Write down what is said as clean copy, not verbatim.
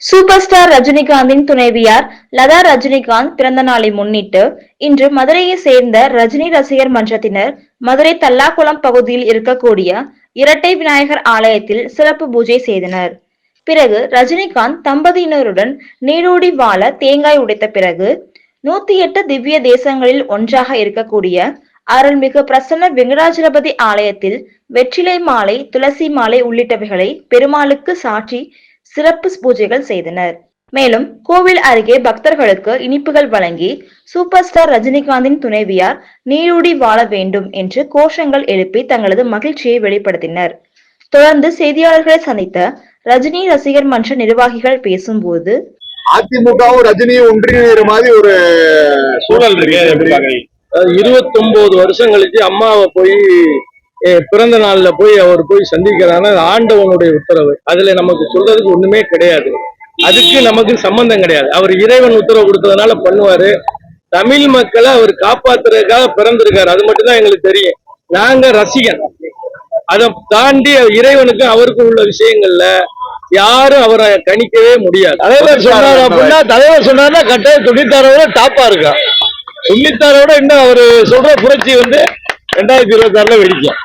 Super star ரஜினிகாந்தின் துணைவியார் லதா ரஜினிகாந்த் பிறந்த நாளை முன்னிட்டு இன்று மதுரையை சேர்ந்த ரஜினி ரசிகர் மன்றத்தினர் மதுரை தல்லாக்குளம் பகுதியில் இருக்கக்கூடிய இரட்டை விநாயகர் ஆலயத்தில் சிறப்பு பூஜை செய்தனர். பிறகு ரஜினிகாந்த் தம்பதியினருடன் நீடூடி வாழ தேங்காய் உடைத்த பிறகு 108 திவ்ய தேசங்களில் ஒன்றாக இருக்கக்கூடிய அருள்மிகு பிரசன்ன வெங்கடாஜலபதி ஆலயத்தில் வெற்றிலை மாலை, துளசி மாலை உள்ளிட்டவைகளை பெருமாளுக்கு சாற்றி சிறப்பு பூஜைகள் செய்தனர். மேலும் கோவில் அருகே பக்தர்களுக்கு இனிப்புகள் வழங்கி சூப்பர் ஸ்டார் ரஜினிகாந்தின் துணைவியார் நீடூடி வாழ வேண்டும் என்று கோஷங்கள் எழுப்பி தங்களது மகிழ்ச்சியை வெளிப்படுத்தினர். தொடர்ந்து செய்தியாளர்களை சந்தித்த ரஜினி ரசிகர் மன்ற நிர்வாகிகள் பேசும்போது, அதிமுகவும் ரஜினியும் ஒன்றிணைகிற மாதிரி ஒரு சூழல் இருக்கு. 29 வருஷம் கழிச்சு அம்மாவை போய் பிறந்த நாள்ல போய் அவர் போய் சந்திக்கிறாங்க. ஆண்டவனுடைய உத்தரவு, அதுல நமக்கு சொல்றதுக்கு ஒண்ணுமே கிடையாது. அதுக்கு நமக்கு சம்பந்தம் கிடையாது. அவர் இறைவன் உத்தரவு கொடுத்ததுனால பண்ணுவாரு. தமிழ் மக்களை அவர் காப்பாத்துறதுக்காக பிறந்திருக்காரு, அது மட்டும்தான் எங்களுக்கு தெரியும். நாங்க ரசிகன். அதை தாண்டி இறைவனுக்கு அவருக்கும் உள்ள விஷயங்கள்ல யாரும் அவரை கணிக்கவே முடியாது. தலைவர் சொன்னார் அப்படின்னா, தலைவர் சொன்னார்னா கட்டாயம் 96 டாப்பா இருக்கா. 96 இன்னும் அவரு சொல்ற புரட்சி 2026 வெடிக்கும்.